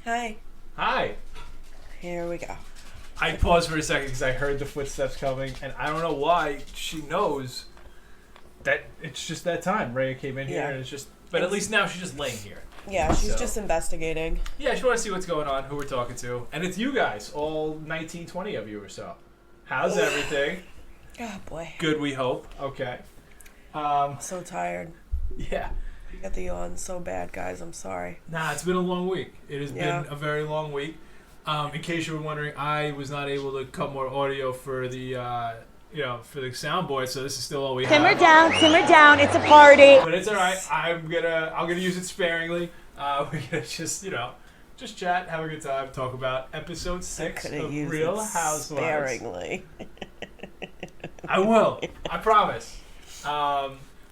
Hi. Hi. Here we go. I paused for a second because I heard the footsteps coming, and I don't know why she knows that it's just that time. Rhea came in here, and it's just... But at least now she's just laying here. Yeah, she's just investigating. Yeah, she wants to see what's going on, who we're talking to. And it's you guys, all 19, 20 of you or so. How's everything? Oh, boy. Good, we hope. Okay. So tired. Yeah. I got the yawn so bad, guys. I'm sorry. It's been a long week. It has been a very long week. In case you were wondering, I was not able to cut more audio for the, for the soundboard, so this is still all we have. Simmer down. It's a party. But it's all right. I'm gonna use it sparingly. We're gonna just chat, have a good time, talk about episode 6 of Real Housewives. Sparingly. I will. I promise.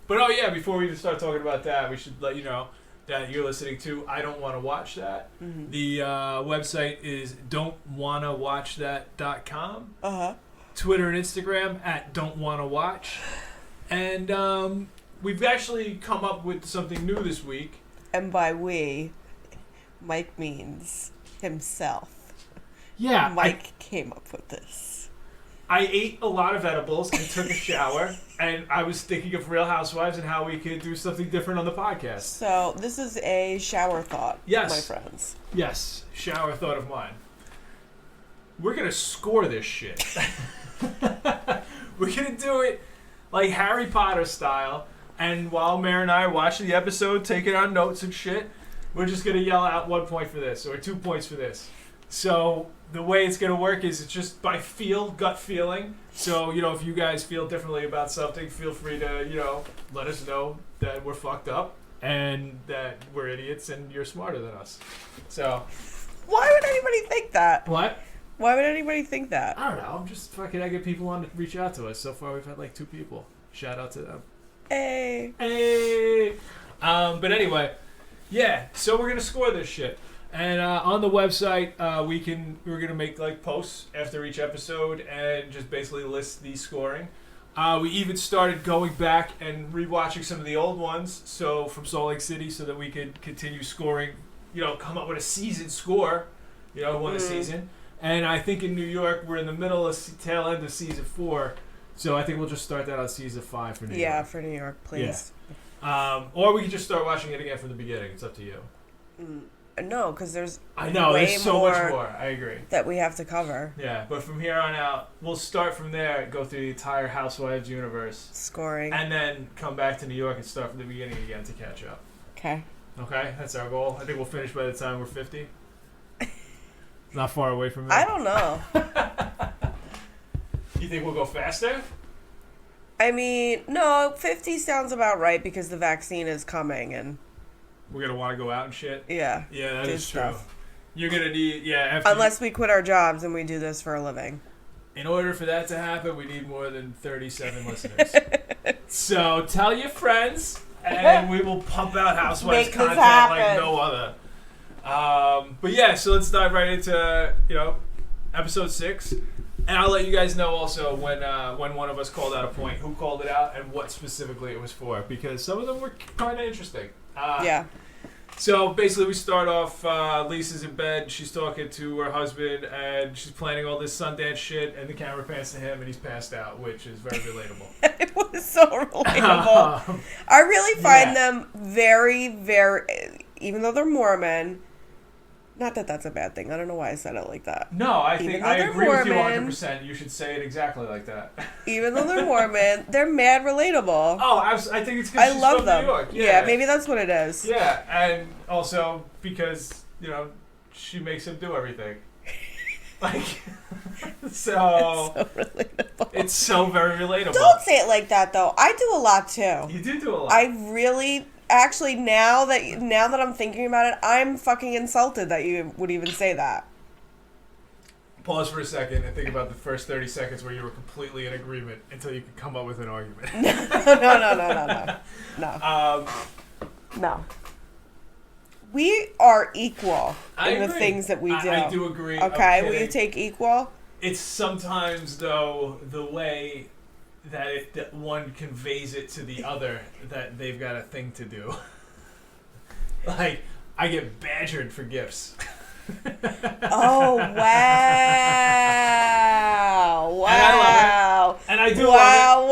But before we even start talking about that, we should let you know that you're listening to I Don't Want to Watch That. Mm-hmm. The website is don'twannawatchthat.com. Uh-huh. Twitter and Instagram at don'twannawatch. And we've actually come up with something new this week. And by we, Mike means himself. Yeah. Mike came up with this. I ate a lot of edibles and took a shower, and I was thinking of Real Housewives and how we could do something different on the podcast. So this is a shower thought, my friends. Yes, shower thought of mine. We're going to score this shit. We're going to do it like Harry Potter style, and while Mare and I are watching the episode, taking our notes and shit, we're just going to yell out 1 point for this, or 2 points for this. So the way it's going to work is it's just by gut feeling. So, if you guys feel differently about something, feel free to, let us know that we're fucked up and that we're idiots and you're smarter than us. So. Why would anybody think that? What? Why would anybody think that? I don't know. I'm just fucking egging people on to reach out to us. So far, we've had like 2 people. Shout out to them. Hey. But anyway, so we're going to score this shit. And on the website, we're gonna make like posts after each episode and just basically list the scoring. We even started going back and rewatching some of the old ones, so from Salt Lake City, so that we could continue scoring. Come up with a season score. Won the season. And I think in New York we're in the middle of tail end of season 4, so I think we'll just start that on season 5 for New York. Yeah, for New York, please. Yeah. Or we can just start watching it again from the beginning. It's up to you. No, because there's there's so much more. I agree. That we have to cover. Yeah, but from here on out, we'll start from there, go through the entire Housewives universe. Scoring. And then come back to New York and start from the beginning again to catch up. Okay. Okay, that's our goal. I think we'll finish by the time we're 50. Not far away from it. I don't know. You think we'll go faster? I mean, no, 50 sounds about right because the vaccine is coming and... We're going to want to go out and shit? Yeah. Yeah, that is true. Stuff. You're going to need... Unless we quit our jobs and we do this for a living. In order for that to happen, we need more than 37 listeners. So tell your friends, and we will pump out Housewives content like no other. So let's dive right into, episode 6. And I'll let you guys know also when one of us called out a point, who called it out, and what specifically it was for, because some of them were kind of interesting. So basically we start off, Lisa's in bed, she's talking to her husband, and she's planning all this Sundance shit, and the camera pans to him, and he's passed out, which is very relatable. It was so relatable. I really find them very, very, even though they're Mormon, not that that's a bad thing. I don't know why I said it like that. No, I think I agree with you 100%. You should say it exactly like that. Even though they're Mormon, they're mad relatable. Oh, I think it's because she's from New York. Yeah, maybe that's what it is. Yeah, and also because, she makes him do everything. So... It's so relatable. It's so very relatable. Don't say it like that, though. I do a lot, too. You do a lot. I really... Actually, now that I'm thinking about it, I'm fucking insulted that you would even say that. Pause for a second and think about the first 30 seconds where you were completely in agreement until you could come up with an argument. No. We are equal in the things that we do. I do agree. Okay, will you take equal? It's sometimes, though, the way... that one conveys it to the other that they've got a thing to do. Like, I get badgered for gifts. Oh, wow. Wow. And I do love it.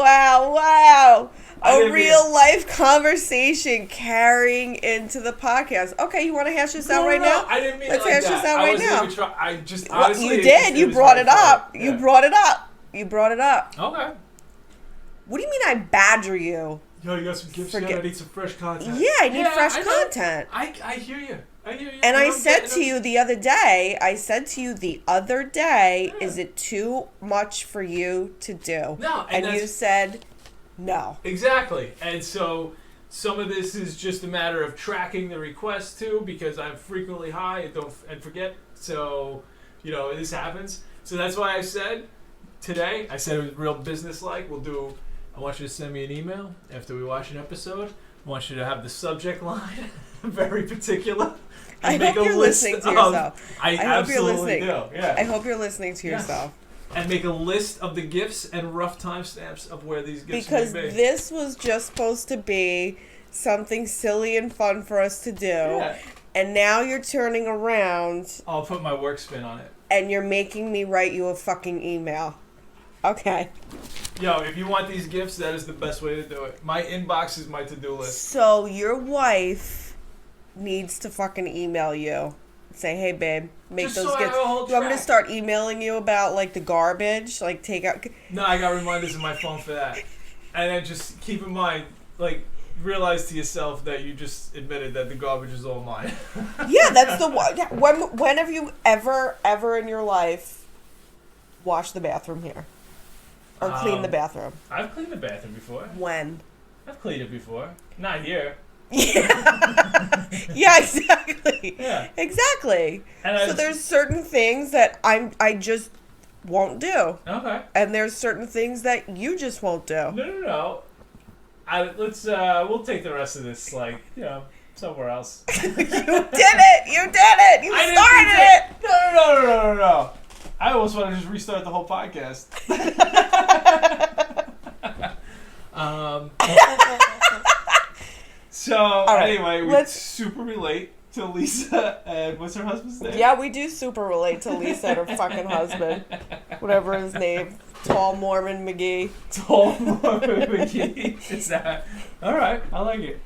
Wow. A real life conversation carrying into the podcast. Okay, you want to hash this out right now? I didn't mean Let's it like hash this that. out right now. I just honestly. You did. You brought it up. Yeah. You brought it up. Okay. What do you mean I badger you? Yo, you got some gifts yet? I need some fresh content. Yeah, I need fresh content. I hear you. And I said to you the other day, is it too much for you to do? No. And you said no. Exactly. And so some of this is just a matter of tracking the request too, because I'm frequently high and forget. So, this happens. So that's why I said today, it was real business-like. I want you to send me an email after we watch an episode. I want you to have the subject line very particular. I hope you're listening to yourself. I hope you're listening. I hope you're listening to yourself. And make a list of the gifts and rough timestamps of where these gifts because may be. This was just supposed to be something silly and fun for us to do. Yeah. And now you're turning around. I'll put my work spin on it. And you're making me write you a fucking email. Okay. Yo, if you want these gifts, that is the best way to do it. My inbox is my to-do list. So your wife needs to fucking email you. Say, hey, babe, make just those so gifts. Do you want me to start emailing you about, the garbage? Take out... No, I got reminders in my phone for that. And then just keep in mind, realize to yourself that you just admitted that the garbage is all mine. Yeah, that's the one. When have you ever in your life washed the bathroom here? Or cleaned the bathroom? I've cleaned the bathroom before. When? I've cleaned it before. Not here. Yeah. Yeah, exactly. Yeah. Exactly. So there's certain things that I just won't do. Okay. And there's certain things that you just won't do. No. We'll take the rest of this somewhere else. You did it. You started it. No. I almost want to just restart the whole podcast. Anyway, we super relate to Lisa and what's her husband's name? Yeah, we do super relate to Lisa and her fucking husband. Whatever his name. Tall Mormon McGee. Is that? Alright, I like it.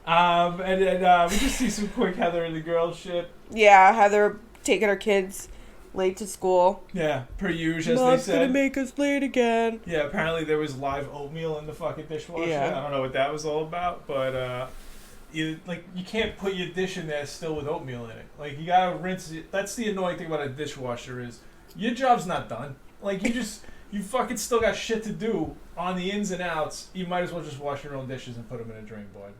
And then we just see some quick Heather and the girls shit. Yeah, Heather taking her kids late to school. Yeah, per usual, as Mom's they said. gonna make us late again. Yeah, apparently there was live oatmeal in the fucking dishwasher. Yeah. I don't know what that was all about, but you can't put your dish in there still with oatmeal in it. You gotta rinse it. That's the annoying thing about a dishwasher is your job's not done. You fucking still got shit to do on the ins and outs. You might as well just wash your own dishes and put them in a drain board.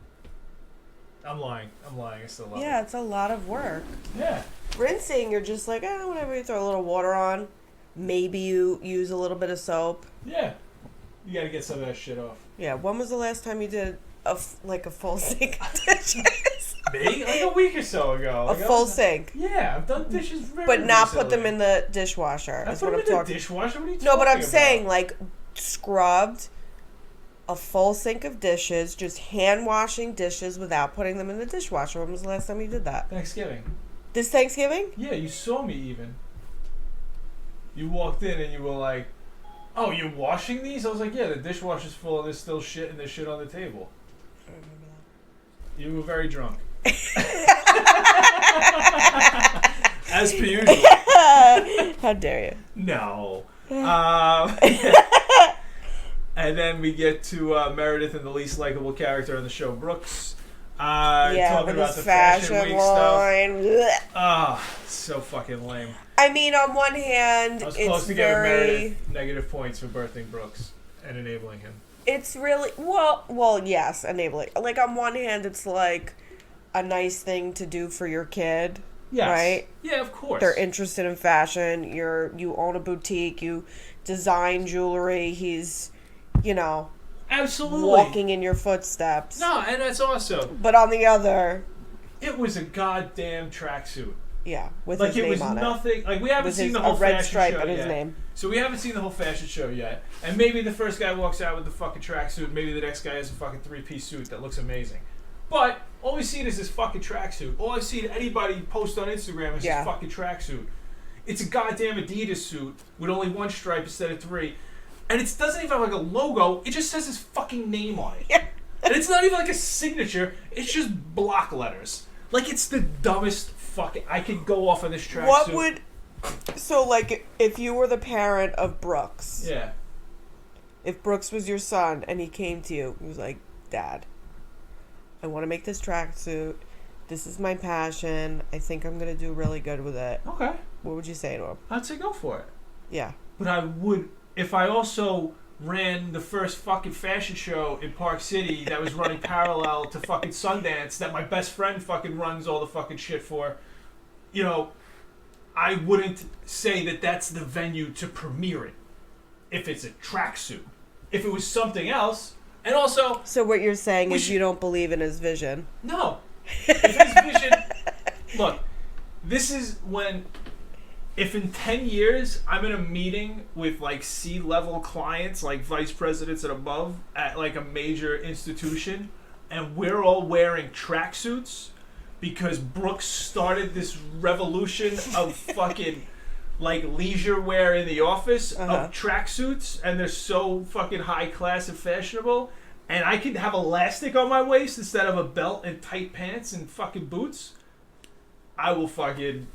I'm lying. I still love it. Yeah, it's a lot of work. Yeah. Rinsing, you're just whenever you throw a little water on, maybe you use a little bit of soap. Yeah. You gotta get some of that shit off. Yeah, when was the last time you did a full sink of dishes? Me? A week or so ago. A full sink? Yeah, I've done dishes very But not recently. put them in the dishwasher. I put them in the dishwasher? What are you talking No, but I'm about? saying, scrubbed a full sink of dishes, just hand washing dishes without putting them in the dishwasher. When was the last time you did that? Thanksgiving. This Thanksgiving? Yeah, you saw me even. You walked in and you were like, oh, you're washing these? I was like, yeah, the dishwasher's full and there's still shit and there's shit on the table. I don't remember that. You were very drunk. As per usual. How dare you? No. And then we get to Meredith and the least likable character on the show, Brooks. Talking about the fashion week line. stuff. So fucking lame. I mean, on one hand, I was it's close to very... giving Meredith negative points for birthing Brooks and enabling him. It's really... Well, yes, enabling. On one hand, it's a nice thing to do for your kid. Yes. Right? Yeah, of course. They're interested in fashion. You own a boutique. You design jewelry. He's, absolutely walking in your footsteps. No, and that's awesome. But on the other, it was a goddamn tracksuit. Yeah, with his name on it. Nothing. We haven't seen the whole a red fashion stripe show on his yet. name. So we haven't seen the whole fashion show yet. And maybe the first guy walks out with the fucking tracksuit. Maybe the next guy has a fucking 3-piece suit that looks amazing. But all we see is this fucking tracksuit. All I see anybody post on Instagram is this fucking tracksuit. It's a goddamn Adidas suit with only one stripe instead of 3. And it doesn't even have like a logo. It just says his fucking name on it. And it's not even like a signature. It's just block letters. Like, it's the dumbest fucking... I could go off on this tracksuit. What would... So, like, if you were the parent of Brooks... Yeah. If Brooks was your son and he came to you, he was like, Dad, I want to make this tracksuit. This is my passion. I think I'm going to do really good with it. Okay. What would you say to him? I'd say go for it. Yeah. But I would... If I also ran the first fucking fashion show in Park City that was running parallel to fucking Sundance that my best friend fucking runs all the fucking shit for, you know, I wouldn't say that that's the venue to premiere it if it's a tracksuit. If it was something else, and also... So what you're saying is you don't believe in his vision? No. If his vision... Look, this is when... If in 10 years I'm in a meeting with like C-level clients, like vice presidents and above at like a major institution, and we're all wearing tracksuits because Brooks started this revolution of fucking like leisure wear in the office of tracksuits, and they're so fucking high class and fashionable, and I can have elastic on my waist instead of a belt and tight pants and fucking boots, I will fucking...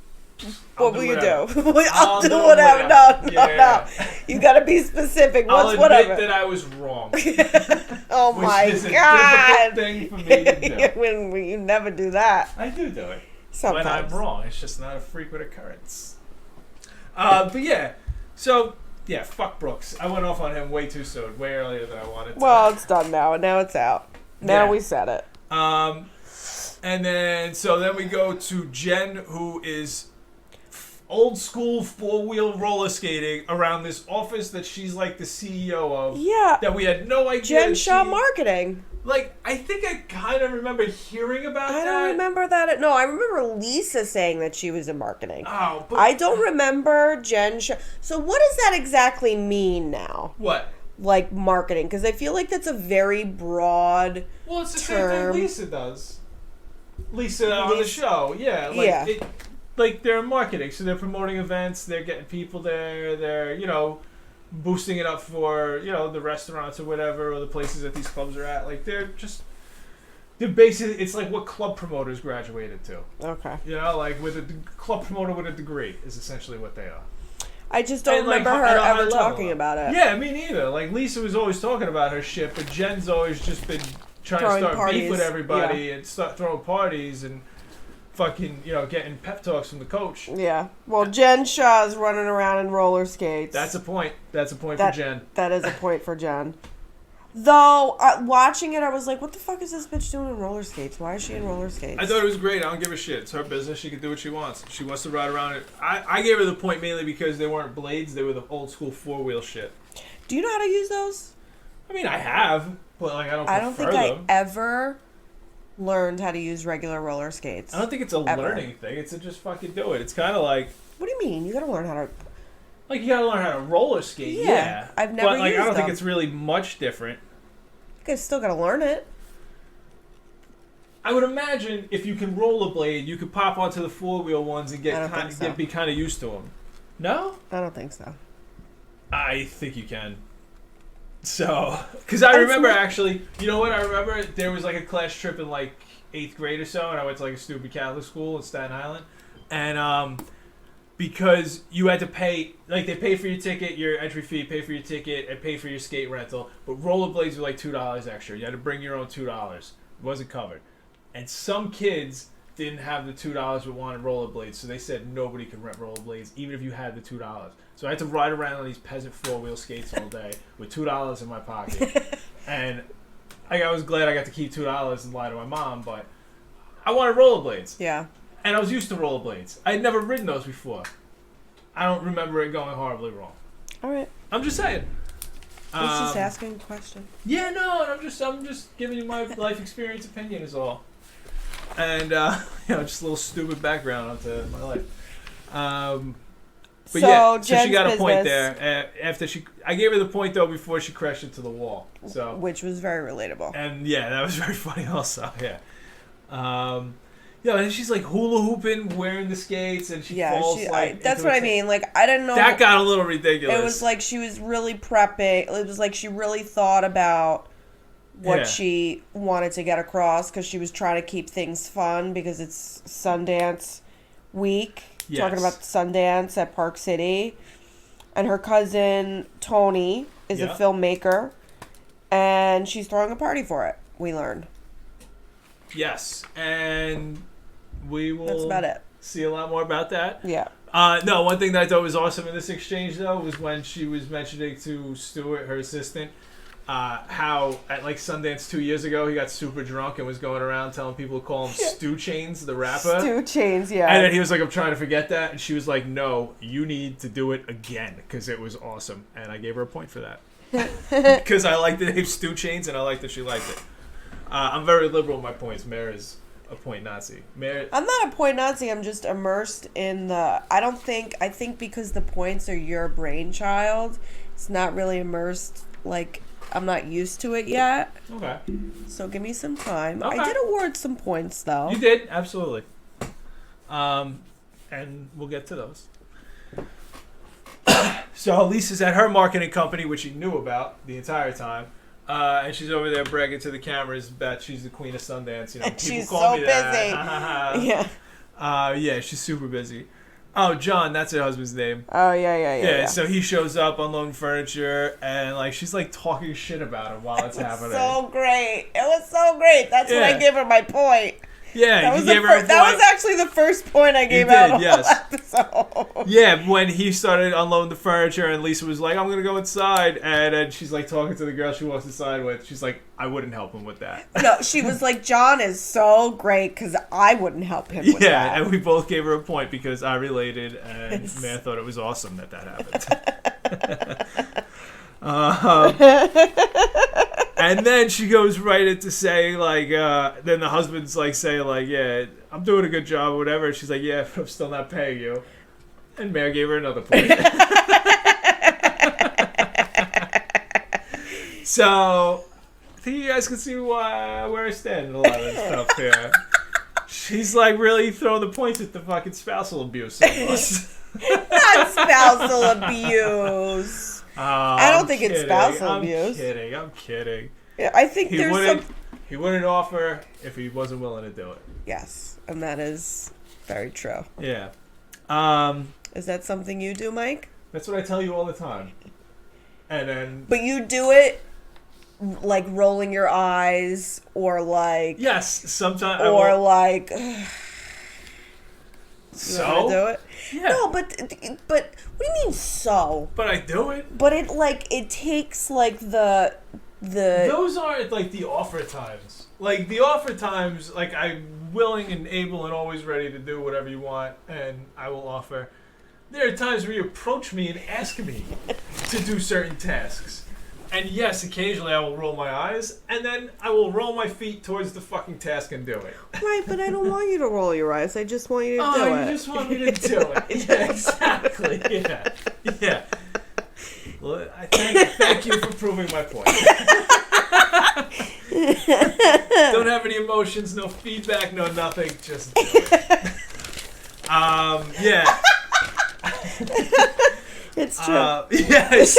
What will you do? I'll do whatever. No. You gotta be specific. What's whatever? I'll admit that I was wrong. Oh my which is God. a difficult thing for me to do. when you never do that. I do it. Sometimes. When I'm wrong. It's just not a frequent occurrence. But yeah. So, yeah, fuck Brooks. I went off on him way too soon. Way earlier than I wanted to. Well, it's done now. And now it's out. Now we said it. And then we go to Jen, who is... old school 4-wheel roller skating around this office that she's like the CEO of. Yeah. That we had no idea. Jen Shaw Marketing. Like, I think I kind of remember hearing about that. I don't remember that. No, I remember Lisa saying that she was in marketing. Oh, but... I don't remember Jen Shaw. So what does that exactly mean now? What? Like marketing? Because I feel like that's a very broad Well, it's the term. same thing Lisa does. Lisa on the show. Yeah. Like, like they're marketing, so they're promoting events, they're getting people there, they're, you know, boosting it up for, you know, the restaurants or whatever, or the places that these clubs are at. Like, they're basically, it's like what club promoters graduated to. Okay. You know, like with a club promoter with a degree is essentially what they are. I just don't remember her ever talking about it. Yeah, me neither. Like, Lisa was always talking about her shit, but Jen's always just been trying to start beef with everybody and start throwing parties and fucking, you know, getting pep talks from the coach. Yeah. Well, Jen Shaw's running around in roller skates. That's a point. That's a point for Jen. That is a point for Jen. Though, watching it, I was like, what the fuck is this bitch doing in roller skates? Why is she in roller skates? I thought it was great. I don't give a shit. It's her business. She can do what she wants. She wants to ride around it. I gave her the point mainly because they weren't blades. They were the old school 4-wheel shit. Do you know how to use those? I mean, I have, but like I don't think I ever learned how to use regular roller skates. I don't think it's a learning thing. It's a just fucking do it. It's kind of like... What do you mean? You gotta learn how to... Like, you gotta learn how to roller skate, yeah. I've never used them. But, like, I don't think it's really much different. You guys still gotta learn it. I would imagine if you can rollerblade, you could pop onto the 4-wheel ones and be kind of used to them. No? I don't think so. I think you can. So, because I remember actually, you know what? I remember there was like a class trip in like 8th grade or so, and I went to like a stupid Catholic school in Staten Island, and because you had to pay, like they pay for your ticket, your entry fee, pay for your ticket, and pay for your skate rental, but rollerblades were like $2 extra. You had to bring your own $2. It wasn't covered, and some kids didn't have the $2 but wanted rollerblades, so they said nobody could rent rollerblades even if you had the $2. So I had to ride around on these peasant 4-wheel skates all day with $2 in my pocket. And I was glad I got to keep $2 and lie to my mom, but I wanted rollerblades. Yeah. And I was used to rollerblades. I had never ridden those before. I don't remember it going horribly wrong. All right. I'm just saying. I was just asking a question. Yeah, no, I'm just giving you my life experience opinion is all. And, you know, just a little stupid background onto my life. But so, yeah, so Jen's she got a point business. there. After I gave her the point though before she crashed into the wall. So, which was very relatable. And yeah, that was very funny also. Yeah, Yeah, and she's like hula hooping, wearing the skates, and she falls that's what I mean. Like, I didn't know. That got a little ridiculous. It was like she was really prepping. It was like she really thought about what she wanted to get across because she was trying to keep things fun because it's Sundance week. Yes. Talking about Sundance at Park City. And her cousin, Tony, is a filmmaker. And she's throwing a party for it, we learned. Yes, and we will That's about it. See a lot more about that. Yeah. No, one thing that I thought was awesome in this exchange, though, was when she was mentioning to Stuart, her assistant, how at like Sundance 2 years ago, he got super drunk and was going around telling people to call him Stu Chains, the rapper. Stu Chains, yeah. And then he was like, I'm trying to forget that. And she was like, no, you need to do it again because it was awesome. And I gave her a point for that. Because I liked the name Stu Chains and I liked that she liked it. I'm very liberal with my points. Mare is a point Nazi. I'm not a point Nazi. I'm just immersed in the... I think because the points are your brainchild, it's not really immersed. Like, I'm not used to it yet. Okay. So give me some time. Okay. I did award some points, though. You did? Absolutely. And we'll get to those. So Lisa's at her marketing company, which she knew about the entire time. And she's over there bragging to the cameras that she's the queen of Sundance. You know, and people she's call so me busy. That. Yeah. Yeah, she's super busy. Oh, John, that's her husband's name. Oh, yeah. So he shows up unloading furniture, and like she's like talking shit about him while it's happening. So great. It was so great. That's when I gave her my point. Yeah, that was that was actually the first point I gave out on the episode. Yeah, when he started unloading the furniture and Lisa was like, I'm going to go inside. And then she's like talking to the girl she walks inside with. She's like, I wouldn't help him with that. No, she was like, John is so great because I wouldn't help him with that. Yeah, and we both gave her a point because I related and man thought it was awesome that happened. And then she goes right into saying, like, then the husband's, like, saying, like, yeah, I'm doing a good job or whatever. She's like, yeah, but I'm still not paying you. And Mare gave her another point. So, I think you guys can see where I stand in a lot of this stuff here. She's, like, really throwing the points at the fucking spousal abuse. Not spousal abuse. I don't think it's spousal abuse. I'm kidding. Yeah, I think he wouldn't offer if he wasn't willing to do it. Yes, and that is very true. Yeah. Is that something you do, Mike? That's what I tell you all the time. And then... But you do it like rolling your eyes or like... Yes, sometimes... Or like... So? Do it? Yeah. No, but what do you mean so? But I do it. But it takes like the Those aren't like the offer times. Like the offer times, like I'm willing and able and always ready to do whatever you want, and I will offer. There are times where you approach me and ask me to do certain tasks. And yes, occasionally I will roll my eyes, and then I will roll my feet towards the fucking task and do it. Right, but I don't want you to roll your eyes. I just want you to do it. Oh, you just want me to do it. Yeah, exactly. Yeah. Well, I thank you for proving my point. Don't have any emotions, no feedback, no nothing. Just do it. Yeah. It's true. Yes.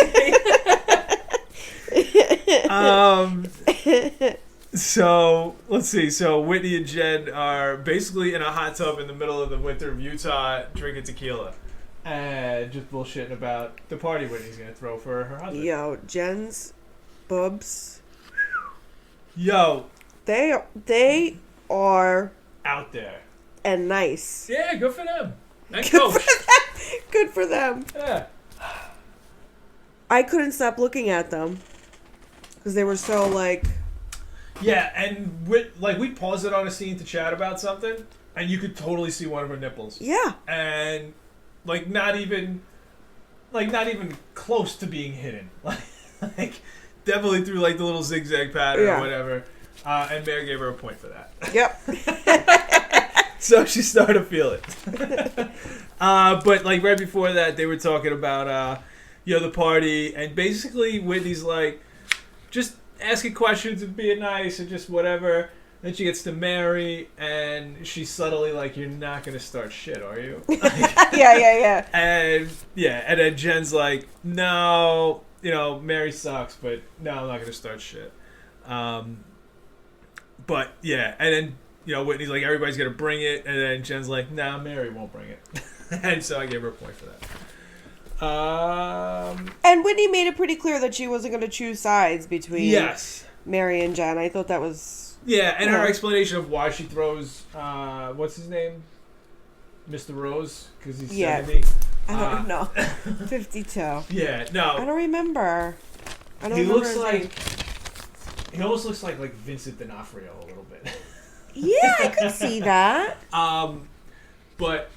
So let's see. So Whitney and Jen are basically in a hot tub in the middle of the winter of Utah, drinking tequila, and just bullshitting about the party Whitney's gonna throw for her husband. Yo, Jen's boobs. Yo, they are out there and nice. Yeah, good for them. And good coach. For them. Good for them. Yeah. I couldn't stop looking at them because they were so like. Yeah, and we paused it on a scene to chat about something, and you could totally see one of her nipples. Yeah. And not even close to being hidden. Like definitely through like the little zigzag pattern or whatever. And Mare gave her a point for that. Yep. So she started to feel it. But like right before that, they were talking about the party, and basically Whitney's like just asking questions and being nice and just whatever. Then she gets to Mare, and she's subtly like, "You're not gonna start shit, are you?" Yeah. And then Jen's like, "No, Mare sucks, but no, I'm not gonna start shit." But yeah, and then Whitney's like, "Everybody's gonna bring it," and then Jen's like, "Nah, Mare won't bring it," and so I gave her a point for that. And Whitney made it pretty clear that she wasn't going to choose sides between Mare and Jen. I thought that was... Yeah, and her explanation of why she throws, what's his name? Mr. Rose, because he's 70. I don't know. 52. Yeah, no. I don't remember. He looks like... He almost looks like Vincent D'Onofrio a little bit. Yeah, I could see that. But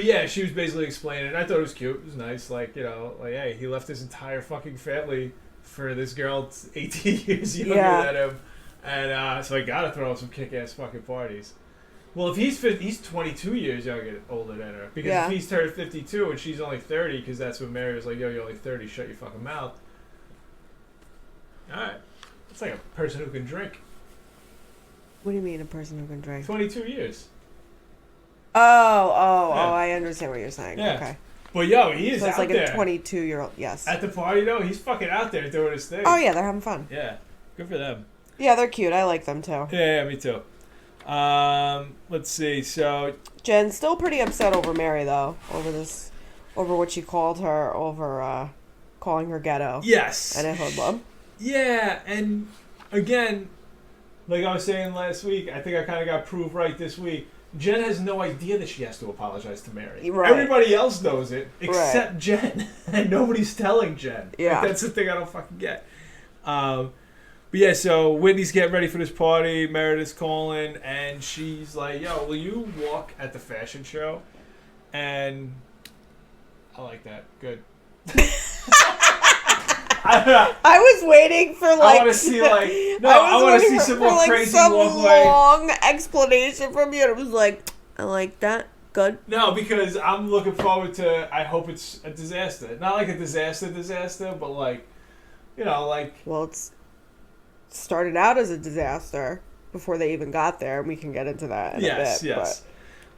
yeah, she was basically explaining it. I thought it was cute. It was nice. Hey, he left his entire fucking family for this girl 18 years younger than him. And so I gotta throw some kick-ass fucking parties. Well, if he's 22 years older than her. Because if he's turned 52 and she's only 30, because that's when Mary was like, "Yo, you're only 30, shut your fucking mouth." Alright. It's like a person who can drink. What do you mean, a person who can drink? 22 years. I understand what you're saying. Yeah. Okay. But he is out there. So it's like a 22-year-old, yes. At the party, though, he's fucking out there doing his thing. Oh, yeah, they're having fun. Yeah. Good for them. Yeah, they're cute. I like them, too. Yeah, me too. Let's see. So Jen's still pretty upset over Mare, though. Over what she called her, calling her ghetto. Yes. And a hoodlum. Yeah, and again, like I was saying last week, I think I kind of got proved right this week. Jen has no idea that she has to apologize to Mare. Right. Everybody else knows it, except Jen. And nobody's telling Jen. Yeah. That's the thing I don't fucking get. But yeah, so Whitney's getting ready for this party. Meredith's calling, and she's like, "Yo, will you walk at the fashion show?" And I like that. Good. I was waiting for I want to see I want to see some more crazy walkway. Long explanation from you. And it was like, I like that. Good. No, because I'm looking forward to. I hope it's a disaster. Not like a disaster, but Well, it's started out as a disaster before they even got there, and we can get into that in a bit. Yes.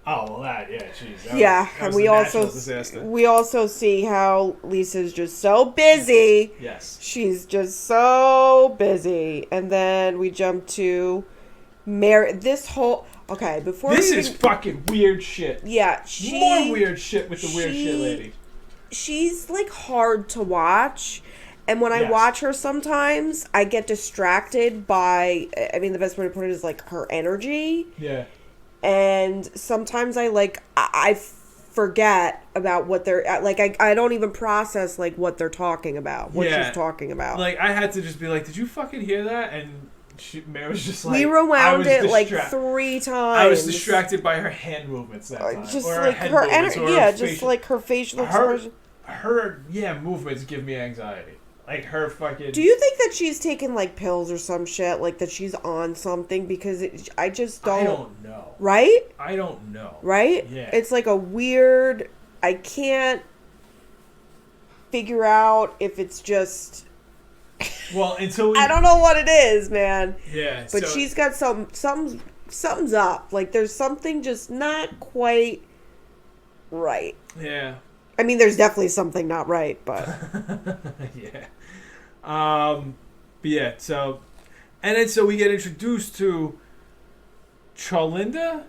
Oh, well, jeez. And we also see how Lisa's just so busy. Yes. She's just so busy. And then we jump to Mare. This is fucking weird shit. Yeah. More weird shit with the weird shit lady. She's, hard to watch. And when I watch her sometimes, I get distracted by, the best way to put it is, her energy. Yeah. And sometimes I forget about what they're I don't even process what they're talking about, what she's talking about. I had to just be like, "Did you fucking hear that?" And Mare was just like, we rewound it 3 times. I was distracted by her hand movements that time, just or her energy, just her facial expression. Her movements give me anxiety. Her fucking... Do you think that she's taking, pills or some shit? That she's on something? Because I just don't... I don't know. Right? I don't know. Right? Yeah. It's a weird... I can't figure out if it's just... Well, until we... I don't know what it is, man. Yeah, But she's got something's up. There's something just not quite right. Yeah. There's definitely something not right, but... Yeah. But yeah, so... And then so we get introduced to Charlinda.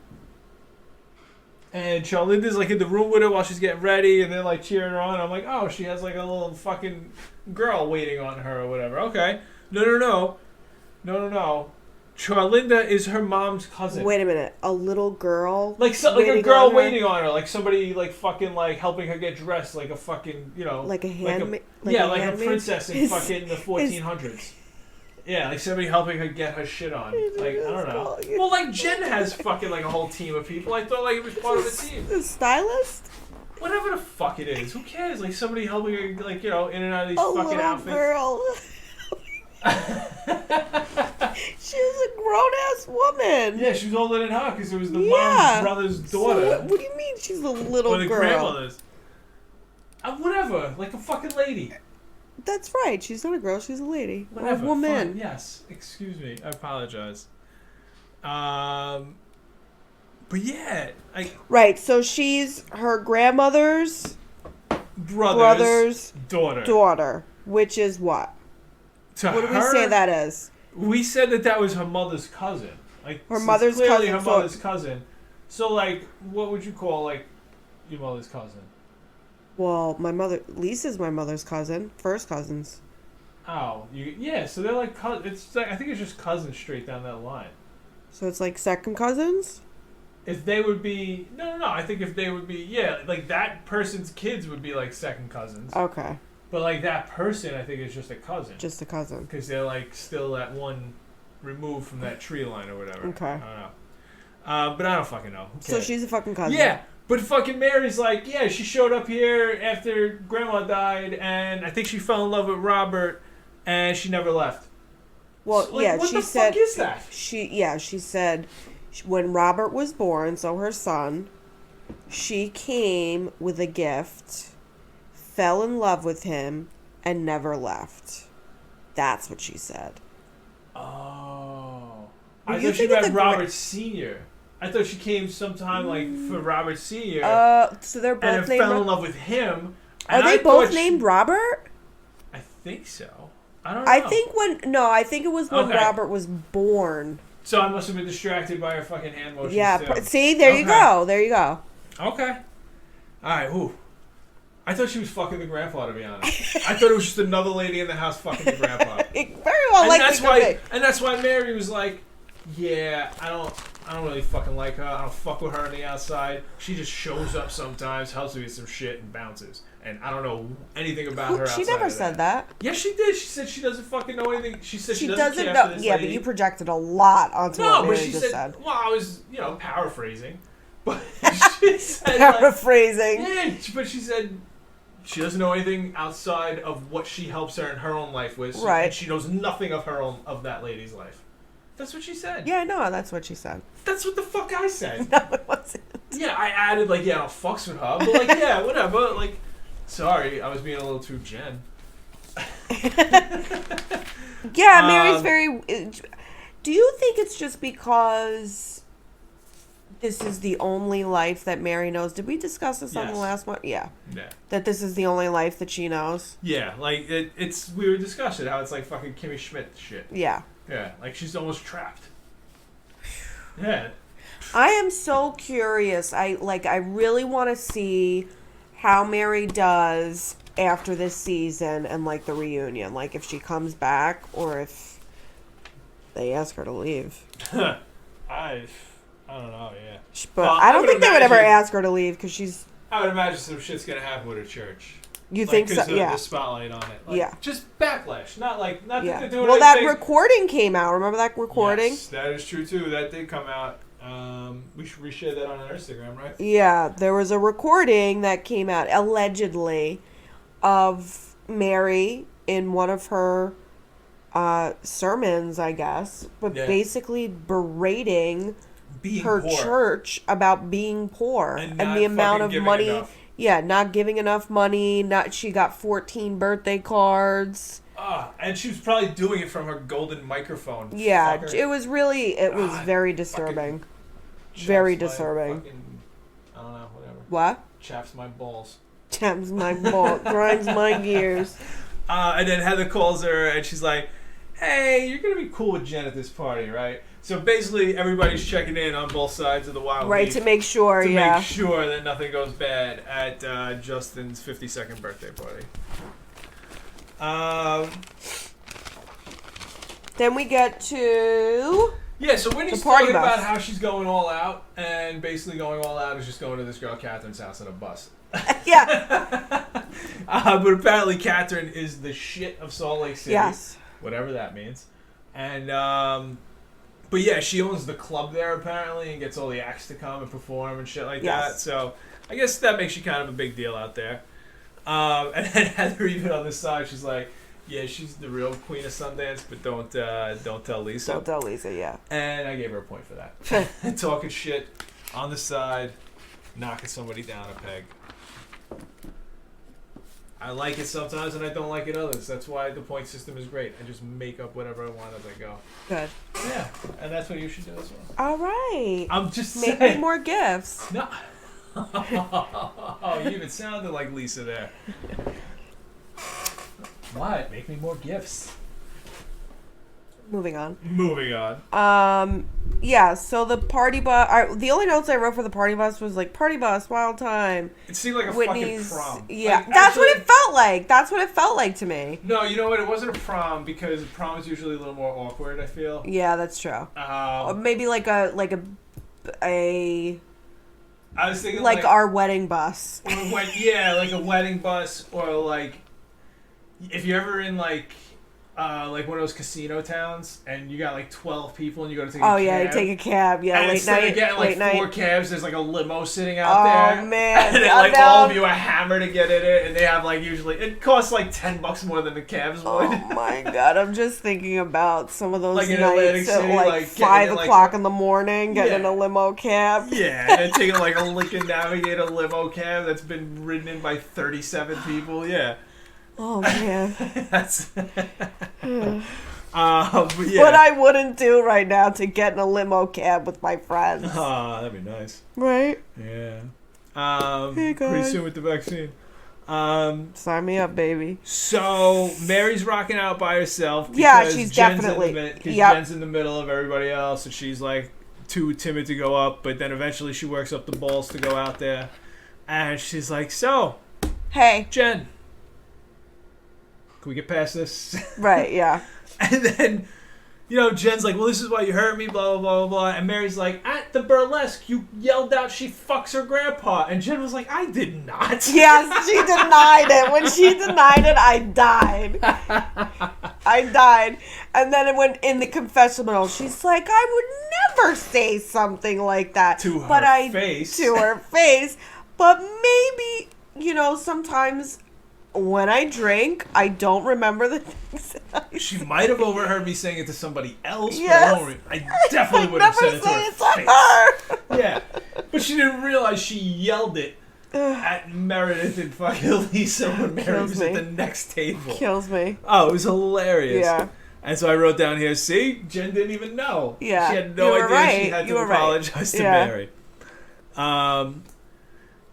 And Charlinda's in the room with her while she's getting ready, and they're cheering her on. I'm like, oh, she has a little fucking girl waiting on her or whatever. Okay. No. Charlinda is her mom's cousin. Wait a minute, a little girl, a girl waiting on her, somebody fucking helping her get dressed, a fucking like a handmaid, a princess in fucking the 1400s. Yeah, somebody helping her get her shit on. I don't know. Well, Jen has fucking a whole team of people. I thought it was part of the team. A stylist. Whatever the fuck it is, who cares? Somebody helping her, in and out of these fucking outfits. Girl. She was a grown-ass woman. Yeah, she was older than her because it was the mom's brother's daughter. So what do you mean she's a little or the girl? Grandmother's. Whatever, a fucking lady. That's right. She's not a girl. She's a lady. Whatever. Or a woman. Fine. Yes. Excuse me. I apologize. But yeah, right. So she's her grandmother's brother's daughter, which is what? To what do her, we say that is? We said that was her mother's cousin. Like her mother's clearly cousin. Her mother's cousin. So like, what would you call like your mother's cousin? Well, Lisa's my mother's cousin. First cousins. Oh, so they're like it's like I think it's just cousins straight down that line. So it's like second cousins? If they would be no, I think if they would be like that person's kids would be like second cousins. Okay. But like that person, I think is just a cousin. Just a cousin. Because they're like still that one removed from that tree line or whatever. Okay. I don't know. But I don't fucking know. Okay. So she's a fucking cousin. Yeah. But fucking Mary's like, she showed up here after Grandma died, and I think she fell in love with Robert, and she never left. Well, so, like, what she the said. Fuck is that? She said when Robert was born, so her son, she came with a gift, fell in love with him, and never left. That's what she said. Oh. I thought she meant Robert Sr. I thought she came sometime like for Robert Sr. So they're both and named fell in love with him. Are they both named Robert? I think so. I don't know. I think it was when Robert was born. So I must have been distracted by her fucking hand motions. Yeah. See, there you go. There you go. Okay. All right. Whew. I thought she was fucking the grandpa, to be honest. I thought it was just another lady in the house fucking the grandpa. Very well, and that's why Mary was like, "Yeah, I don't really fucking like her. I don't fuck with her on the outside. She just shows up sometimes, helps me with some shit, and bounces. And I don't know anything about her outside. She never said that. Yes, she did. She said she doesn't fucking know anything. She said she doesn't care for this Yeah, lady. but you projected a lot onto what Mary just said. Well, I was, paraphrasing. But she said... Paraphrasing. But she said she doesn't know anything outside of what she helps her in her own life with. So, right. And she knows nothing of that lady's life. That's what she said. Yeah, no, that's what she said. That's what the fuck I said. No, it wasn't. Yeah, I added, I don't fucks with her. But, yeah, whatever. Sorry, I was being a little too Jen. Yeah, Mary's very... Do you think it's just because this is the only life that Mary knows? Did we discuss this on the last one? Yeah. Yeah. That this is the only life that she knows? Yeah, it's... We were discussing how it's like fucking Kimmy Schmidt shit. Yeah. Yeah, she's almost trapped. Yeah. I am so curious. I really want to see how Mary does after this season and the reunion. If she comes back or if they ask her to leave. I don't know, yeah. But well, I don't think they would ever ask her to leave because she's... I would imagine some shit's going to happen with her church. You think so? Yeah. The spotlight on it. Yeah. Just backlash. Not that they're doing Well, that recording came out. Remember that recording? Yes, that is true too. That did come out. We should reshare that on our Instagram, right? Yeah, there was a recording that came out allegedly of Mary in one of her sermons, I guess, but basically berating her church about being poor and the amount of money. Enough. Yeah, not giving enough money. She got 14 birthday cards. And she was probably doing it from her golden microphone. Yeah, it was very disturbing. Very disturbing. I don't know, whatever. What? Chaps my balls. Chaps my balls. Grinds my gears. And then Heather calls her and she's like, "Hey, you're going to be cool with Jen at this party, right?" So basically, everybody's checking in on both sides of the wild right, to make sure, make sure that nothing goes bad at Justin's 52nd birthday party. Then we get to... Yeah, so Whitney's talking about how she's going all out, and basically going all out is just going to this girl Catherine's house on a bus. Yeah. But apparently Catherine is the shit of Salt Lake City. Yes. Whatever that means. And... But yeah, she owns the club there apparently and gets all the acts to come and perform and shit like that. So I guess that makes you kind of a big deal out there. And then Heather, even on this side, she's like, "Yeah, she's the real queen of Sundance, but don't tell Lisa." Don't tell Lisa, yeah. And I gave her a point for that. Talking shit on the side, knocking somebody down a peg. I like it sometimes and I don't like it others. That's why the point system is great. I just make up whatever I want as I go. Good. Yeah, and that's what you should do as well. All right. I'm just Make saying. me more gifts. No. Oh, you even sounded like Lisa there. What? Make me more gifts. Moving on. Yeah, so the party bus, the only notes I wrote for the party bus was like, party bus, wild time. It seemed like a Whitney's, fucking prom. Yeah, like, that's what it felt like. That's what it felt like to me. No, you know what? It wasn't a prom because prom is usually a little more awkward, I feel. Yeah, that's true. Or maybe like a I was thinking like our wedding bus. Yeah, like a wedding bus, or like if you're ever in like one of those casino towns and you got like 12 people and you go to take a cab. Oh yeah, you take a cab. Yeah, and late instead night. Of getting like late four night. cabs, there's like a limo sitting out there. Oh man! And then, like all of you are hammered to get in it, and they have like usually it costs like $10 more than the cabs would. Oh my god! I'm just thinking about some of those like nights at like 5 o'clock in the morning, getting in a limo cab. Yeah, and then taking like a Lincoln Navigator limo cab that's been ridden in by 37 people. Yeah. Oh man. That's. Yeah. What I wouldn't do right now to get in a limo cab with my friends. That'd be nice. Right? Yeah. Hey guys. Pretty soon with the vaccine. Sign me up, baby. So Mary's rocking out by herself. Yeah, she's Jen's definitely. Jen's in the middle of everybody else, and she's like too timid to go up. But then eventually she works up the balls to go out there, and she's like, "So, hey, Jen, can we get past this?" Right, yeah. And then, Jen's like, "Well, this is why you hurt me, blah, blah, blah, blah." And Mary's like, "At the burlesque, you yelled out she fucks her grandpa." And Jen was like, "I did not." Yes, she denied it. When she denied it, I died. I died. And then it went in the confessional. She's like, "I would never say something like that." To her face. To her face. But maybe, sometimes when I drink, I don't remember the things that I She say. might have overheard me saying it to somebody else, Yes. but I definitely would have said it to her face. Yeah, but she didn't realize she yelled it at Meredith and fucking Lisa when Mary was at the next table. Kills me. Oh, it was hilarious. Yeah. And so I wrote down here, see, Jen didn't even know. Yeah. She had no idea she had to apologize to Mary.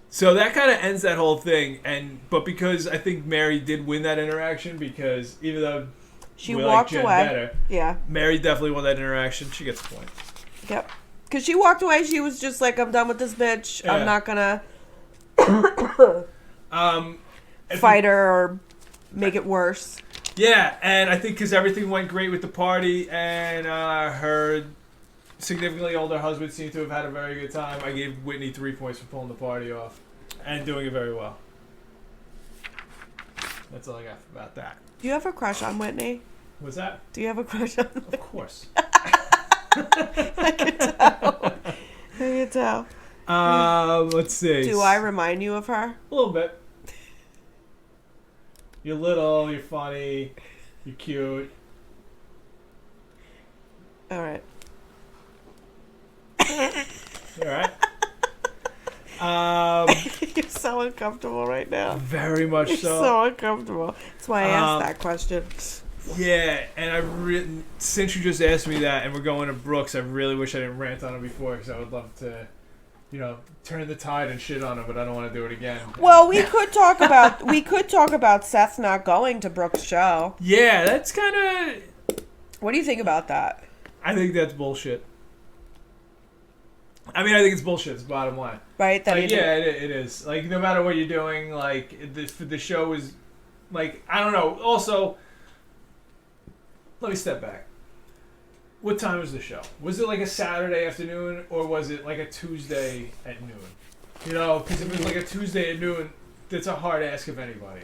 So that kind of ends that whole thing, but because I think Mary did win that interaction, because even though she we walked like Jen away, better, yeah, Mary definitely won that interaction. She gets the point. Yep, because she walked away. She was just like, "I'm done with this bitch. Yeah. I'm not gonna If fight her or make it worse." Yeah, and I think because everything went great with the party, and her significantly older husband seemed to have had a very good time, I gave Whitney 3 points for pulling the party off and doing it very well. That's all I got about that. Do you have a crush on Whitney? What's that? Do you have a crush on Of course. I could tell. I could tell. Let's see. Do I remind you of her? A little bit. You're little, you're funny, you're cute. All right. You alright? You're so uncomfortable right now. Very much You're so uncomfortable. That's why I asked that question. Yeah, and since you just asked me that, and we're going to Brooks, I really wish I didn't rant on him before, because I would love to, turn the tide and shit on him, but I don't want to do it again. Well, we could talk about Seth not going to Brooks' show. Yeah, that's kind of. What do you think about that? I think that's bullshit. I mean, I think it's bullshit. It's the bottom line. Right? It is. Like, no matter what you're doing, like, the show is, like, I don't know. Also, let me step back. What time was the show? Was it like a Saturday afternoon, or was it like a Tuesday at noon? Because if it was like a Tuesday at noon, that's a hard ask of anybody.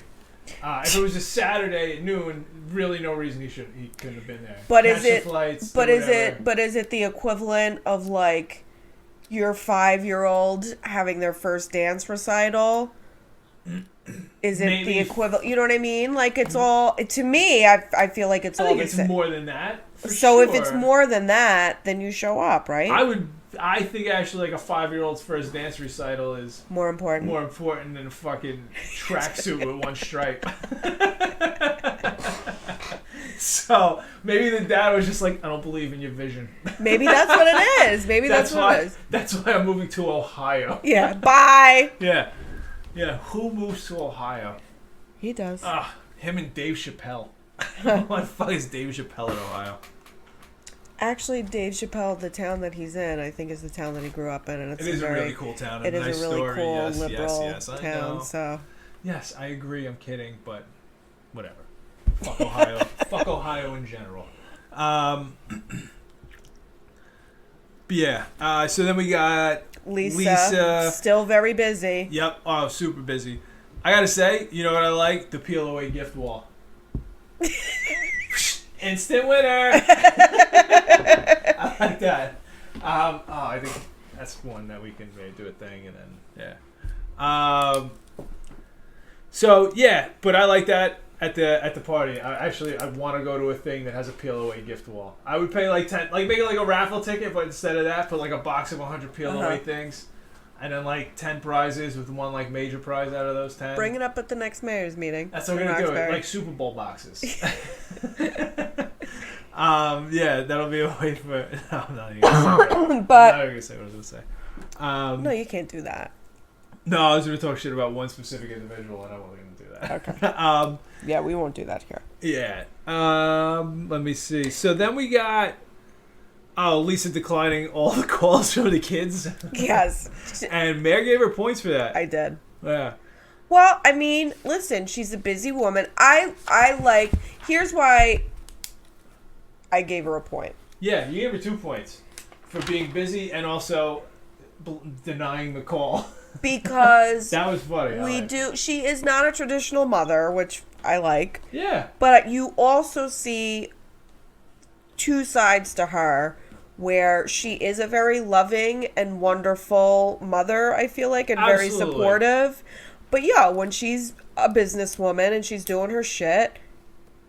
If it was a Saturday at noon, really no reason he couldn't have been there. But Catch is the it? flights, But is it the equivalent of like your 5-year-old having their first dance recital? Is it Maybe. the equivalent? You know what I mean? Like, it's all, to me, I feel like it's all I think the it's same. more than that. So sure. if it's more than that, then you show up, right? I would I think actually like a 5-year-old's first dance recital is more important than a fucking tracksuit with one stripe. So maybe the dad was just like, I don't believe in your vision. Maybe that's what it is. Maybe that's what it is. That's why I'm moving to Ohio. Yeah. Bye. Yeah. Who moves to Ohio? He does. Him and Dave Chappelle. What the fuck is Dave Chappelle in Ohio? Actually, Dave Chappelle, the town that he's in, I think is the town that he grew up in, and it is a really cool town. It is nice a really story. cool Yes, liberal I town. know. So. Yes, I agree. I'm kidding, but whatever. Fuck Ohio. Fuck Ohio in general. But yeah. So then we got Lisa. Still very busy. Yep. Oh, super busy. I gotta say, you know what I like? The peel away gift wall. Instant winner. I like that. I think that's one that we can maybe do a thing, and then yeah. So yeah, but I like that at the party. I want to go to a thing that has a peel away gift wall. I would pay like 10, like make it like a raffle ticket, but instead of that, put like a box of 100 peel away things. And then like 10 prizes with one like major prize out of those 10. Bring it up at the next mayor's meeting. That's what we're gonna do. It like Super Bowl boxes. Yeah, that'll be a way for. No, I'm not even gonna say. But I'm not gonna say what I was gonna say. No, you can't do that. No, I was gonna talk shit about one specific individual, and I wasn't gonna do that. Okay. Yeah, we won't do that here. Yeah. Let me see. So then we got. Oh, Lisa declining all the calls from the kids. Yes. And Mare gave her points for that. I did. Yeah. Well, I mean, listen, she's a busy woman. Here's why I gave her a point. Yeah, you gave her 2 points for being busy and also denying the call. Because that was funny. She is not a traditional mother, which I like. Yeah. But you also see 2 sides to her where she is a very loving and wonderful mother, I feel like, and very supportive. But yeah, when she's a businesswoman and she's doing her shit,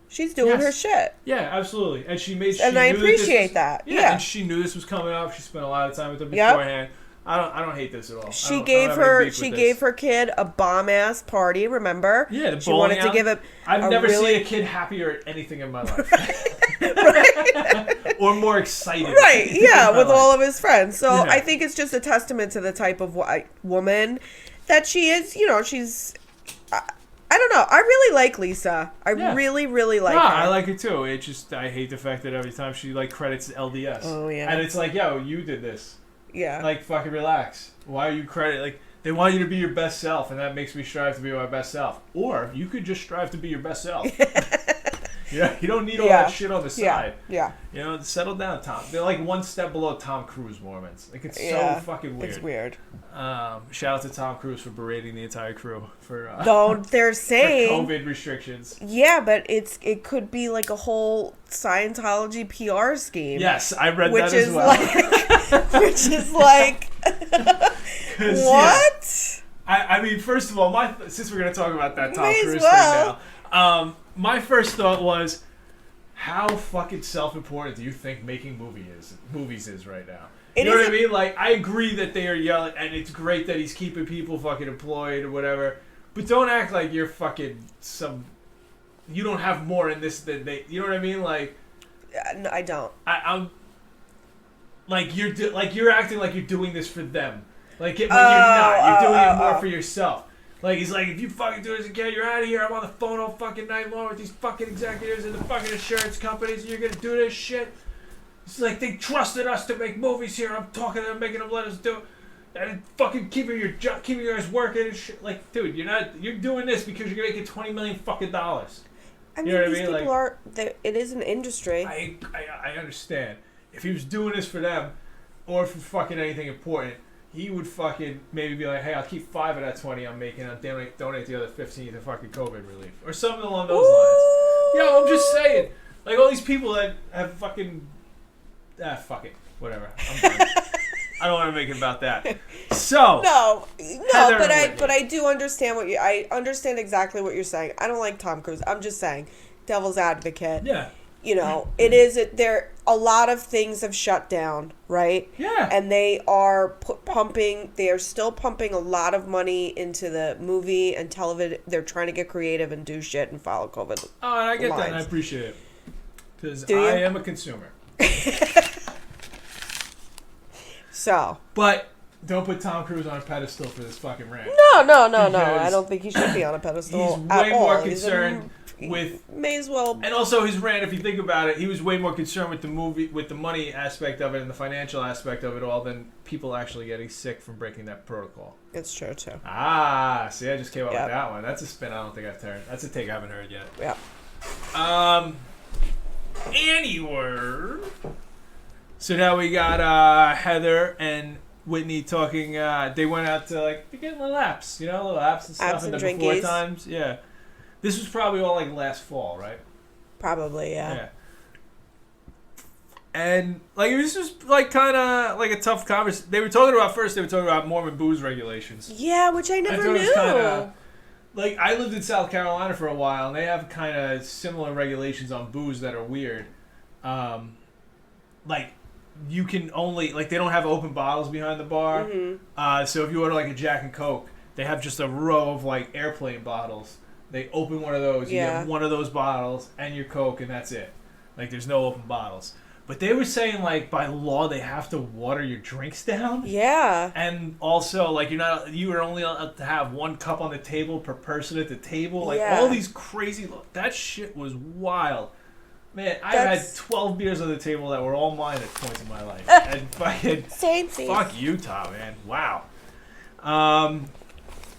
she's doing her shit. Yeah, absolutely. And I appreciate that. Yeah. And she knew this was coming up. She spent a lot of time with them beforehand. Yep. I don't hate this at all. She gave her kid a bomb ass party. Remember? Yeah, she wanted to give I've never seen a kid happier at anything in my life. Right. Or more excited. Right. Yeah, with all of his friends. So I think it's just a testament to the type of woman that she is. You know, she's. I don't know. I really like Lisa. I really, really like her. I like her too. It just I hate the fact that every time she like credits LDS. Oh yeah. And it's like, yo, you did this. Yeah. Like, fucking relax. Why are you like, they want you to be your best self, and that makes me strive to be my best self. Or, you could just strive to be your best self. You don't need all that shit on the side. Yeah. You know, settle down, Tom. They're like one step below Tom Cruise Mormons. Like, it's so fucking weird. It's weird. Shout out to Tom Cruise for berating the entire crew for they're saying for COVID restrictions. Yeah, but it could be like a whole Scientology PR scheme. Yes, I read that as well. Which is like what? Yeah. I mean, first of all, since we're gonna talk about that Tom Cruise thing now, my first thought was, how fucking self-important do you think making movies is right now? You know what I mean? Like, I agree that they are yelling, and it's great that he's keeping people fucking employed or whatever, but don't act like you're fucking you don't have more in this than they. You know what I mean? Like, no, I don't. I'm. Like you're acting like you're doing this for them. Like when you're not, you're doing it more for yourself. Like he's like, if you fucking do this again, you're out of here. I'm on the phone all fucking night long with these fucking executives and the fucking insurance companies, and you're gonna do this shit. It's like they trusted us to make movies here. I'm talking to them, making them let us do it, and fucking keeping you guys working and shit. Like, dude, you're doing this because you're making $20 million fucking dollars. I mean, these people are. It is an industry. I understand. If he was doing this for them, or for fucking anything important, he would fucking maybe be like, hey, I'll keep 5 of that 20 I'm making, I'll donate the other 15 to fucking COVID relief. Or something along those lines. Yo, I'm just saying. Like, all these people that have fucking... fuck it. Whatever. I'm done. I don't want to make it about that. So... No, but I do understand I understand exactly what you're saying. I don't like Tom Cruise. I'm just saying, devil's advocate. Yeah. you know, it is there. A lot of things have shut down, right? Yeah. And they are they are still pumping a lot of money into the movie and television. They're trying to get creative and do shit and follow COVID. Oh, and I get that, and I appreciate it. Because I am a consumer. So. But don't put Tom Cruise on a pedestal for this fucking rant. No. I don't think he should be on a pedestal. He's way more concerned with. May as well. And also his rant, if you think about it, he was way more concerned with the movie, with the money aspect of it and the financial aspect of it all than people actually getting sick from breaking that protocol. It's true too. See, I just came up with that one. That's a spin I don't think I've turned. That's a take I haven't heard yet. Yeah. Anyway. So now we got Heather and Whitney talking. They went out to get little apps, little apps and stuff. Apps and before times. Yeah. This was probably all last fall, right? Probably, yeah. Yeah. And this was kind of a tough conversation. They were talking about Mormon booze regulations. Yeah, which I never knew. I lived in South Carolina for a while, and they have kind of similar regulations on booze that are weird. You can only they don't have open bottles behind the bar. Mm-hmm. So if you order a Jack and Coke, they have just a row of airplane bottles. They open one of those, you get one of those bottles and your Coke, and that's it. There's no open bottles. But they were saying by law they have to water your drinks down. Yeah. And also you are only allowed to have one cup on the table per person at the table. All these crazy that shit was wild. Man, I had 12 beers on the table that were all mine at points in my life. And fucking same. Fuck Utah, man. Wow.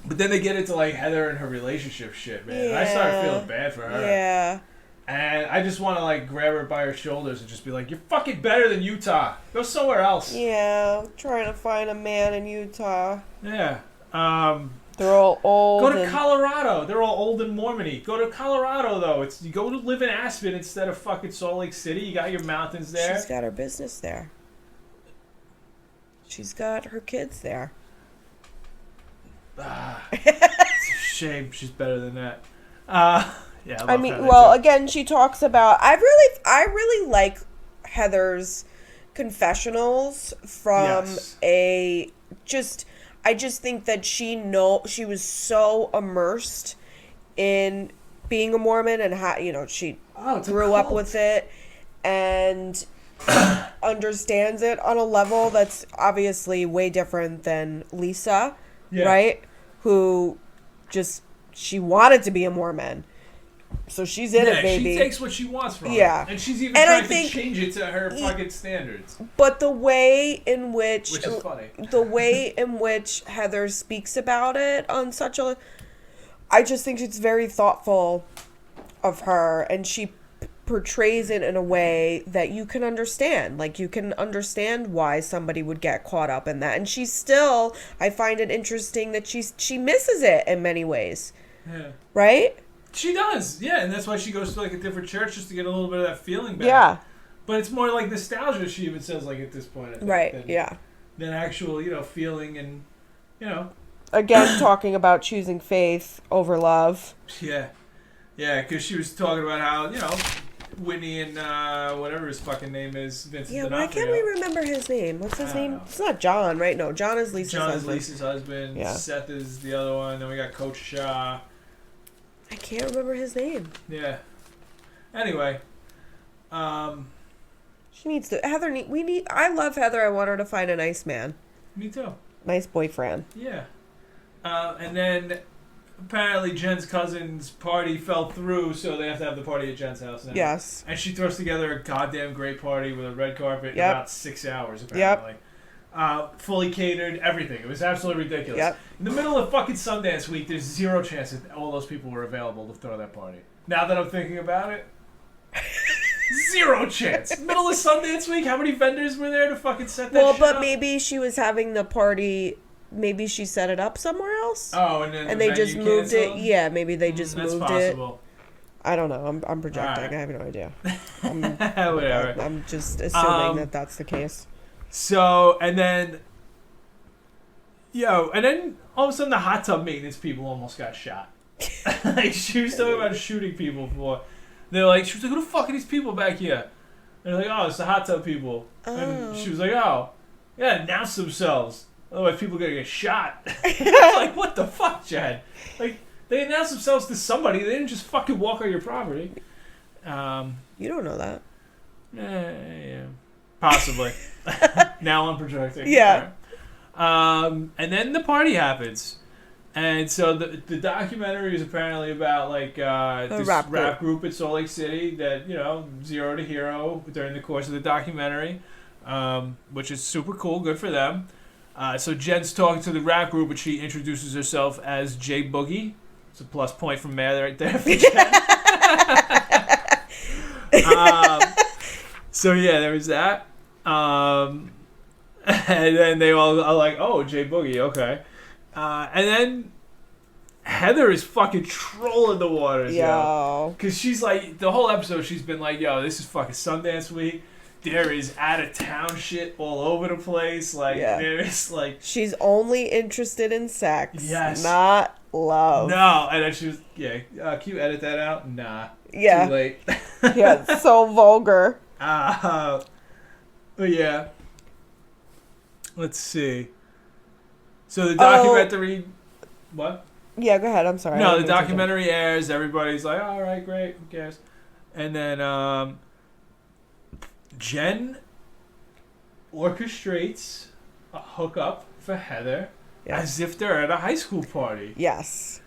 But then they get into Heather and her relationship shit, man. And I started feeling bad for her. Yeah. And I just want to grab her by her shoulders and just be like, "You're fucking better than Utah. Go somewhere else." Yeah, trying to find a man in Utah. Yeah. They're all old. Go to Colorado. They're all old and Mormon-y. Go to Colorado though. You go to live in Aspen instead of fucking Salt Lake City. You got your mountains there. She's got her business there. She's got her kids there. It's a shame she's better than that. Yeah, I mean, well, again, she talks about. I really like Heather's confessionals from I just think that she was so immersed in being a Mormon and how she grew up with it and understands it on a level that's obviously way different than Lisa. Yeah. Right? Who she wanted to be a Mormon. So she's in it, baby. She takes what she wants from it. And she's even trying to change it to her fucking standards. But the way in which is funny. The way in which Heather speaks about it on such a... I just think it's very thoughtful of her, and she portrays it in a way that you can understand. You can understand why somebody would get caught up in that. And she's still, I find it interesting that she misses it in many ways. Yeah. Right? She does, yeah. And that's why she goes to a different church just to get a little bit of that feeling back. Yeah. But it's more nostalgia, she even says, at this point. I think, right, than actual, feeling and, Again, talking about choosing faith over love. Yeah. Yeah, because she was talking about how, Whitney and whatever his fucking name is, Vincent D'Onofrio. Why can't we remember his name? What's his name? It's not John, right? No, John is Lisa's husband. John is Lisa's husband. Yeah. Seth is the other one. Then we got Coach Shaw. I can't remember his name. Yeah. Anyway. She needs to... I love Heather. I want her to find a nice man. Me too. Nice boyfriend. Yeah. And then... Apparently, Jen's cousin's party fell through, so they have to have the party at Jen's house now. Yes. And she throws together a goddamn great party with a red carpet in about 6 hours, apparently. Yep. Fully catered, everything. It was absolutely ridiculous. Yep. In the middle of fucking Sundance week, there's zero chance that all those people were available to throw that party. Now that I'm thinking about it, zero chance. Middle of Sundance week, how many vendors were there to fucking set that shit up? Well, but maybe she was having the party... Maybe she set it up somewhere else. Oh, and then they just moved it. Yeah, maybe they just moved possible. It. I don't know. I'm projecting. Right. I have no idea. Whatever. I'm just assuming that that's the case. So, and then all of a sudden the hot tub maintenance people almost got shot. She was talking about shooting people for They're like, she was like, who the fuck are these people back here? And they're like, oh, it's the hot tub people. Oh. And she was like, oh, yeah, announce themselves. Otherwise, people are going to get shot. It's like, what the fuck, Chad? Like, they announced themselves to somebody. They didn't just fucking walk on your property. You don't know that. Yeah. Possibly. Now I'm projecting. Yeah. Right. And then the party happens. And so the documentary is apparently about like this rap group in Salt Lake City that, you know, zero to hero during the course of the documentary, which is super cool. Good for them. So Jen's talking to the rap group, and she introduces herself as J Boogie. It's a plus point from Mare right there for Jen. So yeah, there was that. And then they all are like, oh, J Boogie, okay. And then Heather is fucking trolling the waters, yo. Because she's like, the whole episode, she's been like, yo, this is fucking Sundance week. There is out of town shit all over the place. Like, there's like. She's only interested in sex. Yes. Not love. No. And then she was, can you edit that out? Nah. Yeah. Too late. Yeah, it's so vulgar. But yeah. Let's see. So the documentary. What? Yeah, go ahead. I'm sorry. No, the documentary airs. Everybody's like, all right, great. Who cares? And then Jen orchestrates a hookup for Heather as if they're at a high school party. Yes.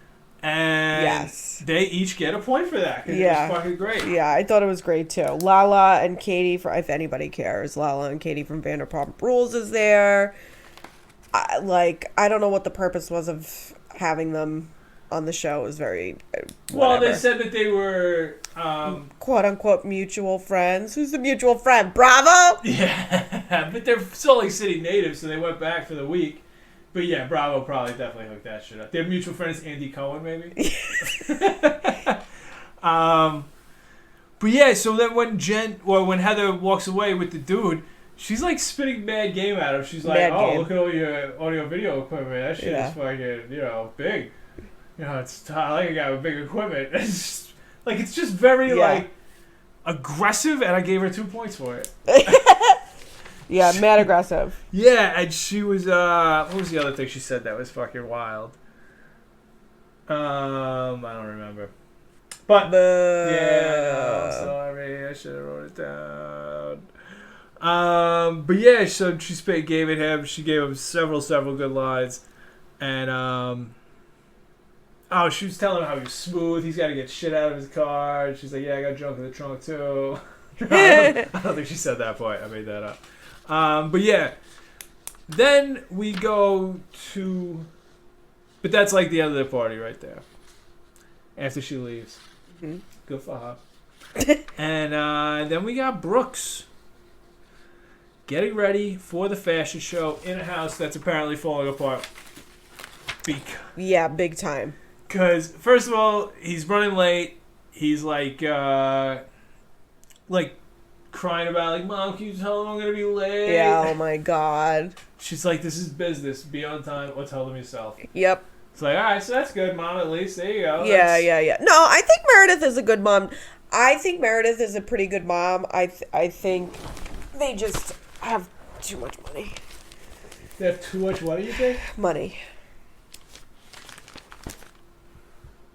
And they each get a point for that. Yeah. It was fucking great. Yeah, I thought it was great too. Lala and Katie, if anybody cares, Lala and Katie from Vanderpump Rules is there. I don't know what the purpose was of having them on the show. It was very well, they said that they were quote unquote mutual friends. Who's the mutual friend? Bravo? Yeah. But they're Salt Lake City natives, so they went back for the week. But yeah, Bravo probably definitely hooked that shit up. Their mutual friend is Andy Cohen, maybe. But yeah, so then when Heather walks away with the dude, she's like spitting mad game at him. She's like, look at all your audio video equipment. That shit is fucking, big. I like a guy with big equipment. It's just very like aggressive, and I gave her 2 points for it. Yeah, mad aggressive. Yeah, and she was what was the other thing she said that was fucking wild? I don't remember. But I'm sorry, I should have wrote it down. But yeah, so she gave it him. She gave him several good lines, and she was telling him how he was smooth. He's got to get shit out of his car. And she's like, I got junk in the trunk too. I don't think she said that part. I made that up. But yeah, then we go to, but that's like the end of the party right there. After she leaves, good for her. And then we got Brooks getting ready for the fashion show in a house that's apparently falling apart. Yeah, big time. Because first of all, he's running late. He's like crying about like, Mom, can you tell them I'm gonna be late? Yeah, oh my god. She's like, this is business. Be on time or tell them yourself. Yep. It's like, all right, so that's good, Mom. At least there you go. Yeah. No, I think Meredith is a good mom. I think Meredith is a pretty good mom. I think they just have too much money. They have too much what do you think? Money.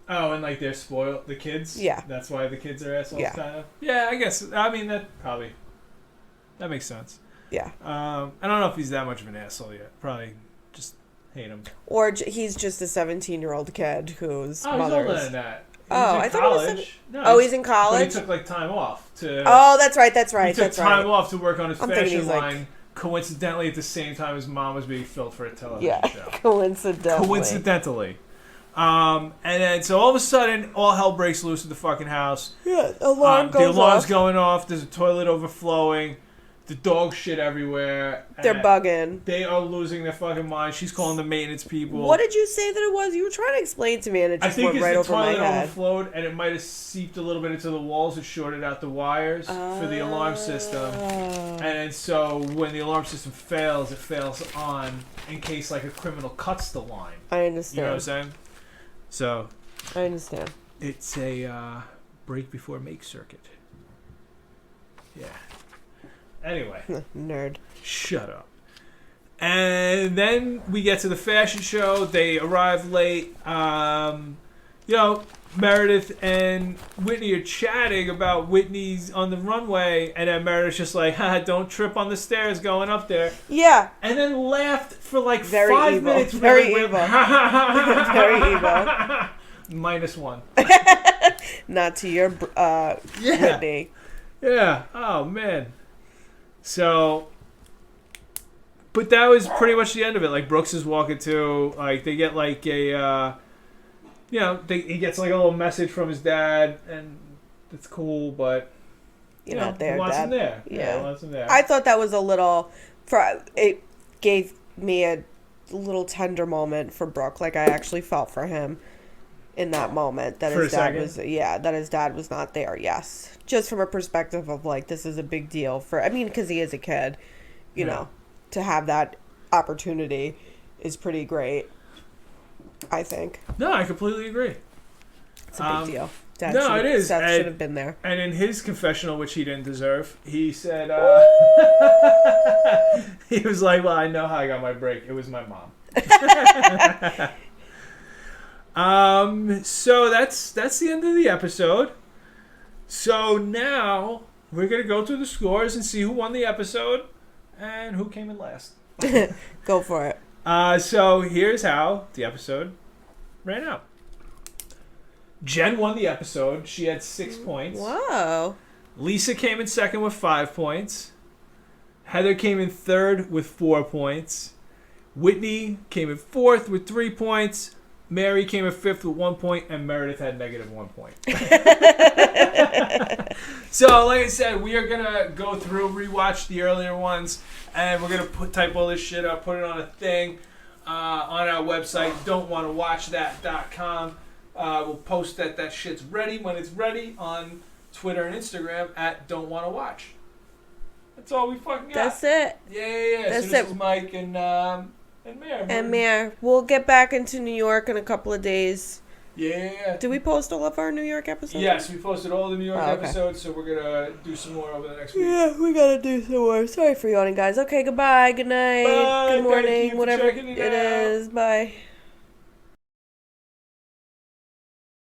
Oh, and like they're spoiled, the kids? Yeah. That's why the kids are assholes, kind of? Yeah, I guess. I mean, that makes sense. Yeah. I don't know if he's that much of an asshole yet. Probably just hate him. Or he's just a 17-year-old kid whose mother's... he's older than that. I thought he was he's in college? But he took like time off to... Oh, that's right. He took time off to work on his fashion line, coincidentally at the same time his mom was being filmed for a television show. Coincidentally. And then, so all of a sudden, all hell breaks loose at the fucking house. Yeah, the alarm's going off. There's a toilet overflowing. The dog shit everywhere. They're bugging. They are losing their fucking mind. She's calling the maintenance people. What did you say that it was? You were trying to explain to me, and it just went right over my head. I think the toilet overflowed, and it might have seeped a little bit into the walls and shorted out the wires for the alarm system. And so when the alarm system fails, it fails on in case like a criminal cuts the line. I understand. You know what I'm saying? So, I understand. It's a break before make circuit. Yeah. Anyway. Nerd. Shut up. And then we get to the fashion show. They arrive late. Meredith and Whitney are chatting about Whitney's on the runway, and then Meredith's just like, don't trip on the stairs going up there. Yeah. And then laughed for like very 5 evil. minutes. Very evil. Very evil. -1. Not to your Whitney. Yeah. Oh, man. So... But that was pretty much the end of it. Like, Brooks is walking too. Like, they get like a... he gets like a little message from his dad, and it's cool, but you're not there, he wants Dad. him there. Yeah, he wants him there. I thought that was a little, it gave me a little tender moment for Brooke. Like, I actually felt for him in that moment that his dad was not there. Yes, just from a perspective of like, this is a big deal because he is a kid, you know, to have that opportunity is pretty great. I think. No, I completely agree. It's a big deal. Dad it is. Seth should have been there. And in his confessional, which he didn't deserve, he said, he was like, well, I know how I got my break. It was my mom. So that's the end of the episode. So now we're going to go through the scores and see who won the episode and who came in last. Go for it. So here's how the episode ran out. Jen won the episode. She had 6 points. Whoa. Lisa came in second with 5 points. Heather came in third with 4 points. Whitney came in fourth with 3 points. Mary came in fifth with 1 point, and Meredith had -1 point. So, like I said, we are going to go through, rewatch the earlier ones, and we're going to type all this shit up, put it on a thing on our website, don'twantawatchthat.com. We'll post that shit's ready when it's ready on Twitter and Instagram at don'twantawatch. That's all we fucking got. That's it. Yeah. That's so this is Mike and Mare. And Mare. We'll get back into New York in a couple of days. Yeah. Did we post all of our New York episodes? Yes, we posted all the New York episodes, so we're going to do some more over the next week. Yeah, we got to do some more. Sorry for yawning, guys. Okay, goodbye, good night, Bye. good morning, Thank you for whatever checking it is. Bye.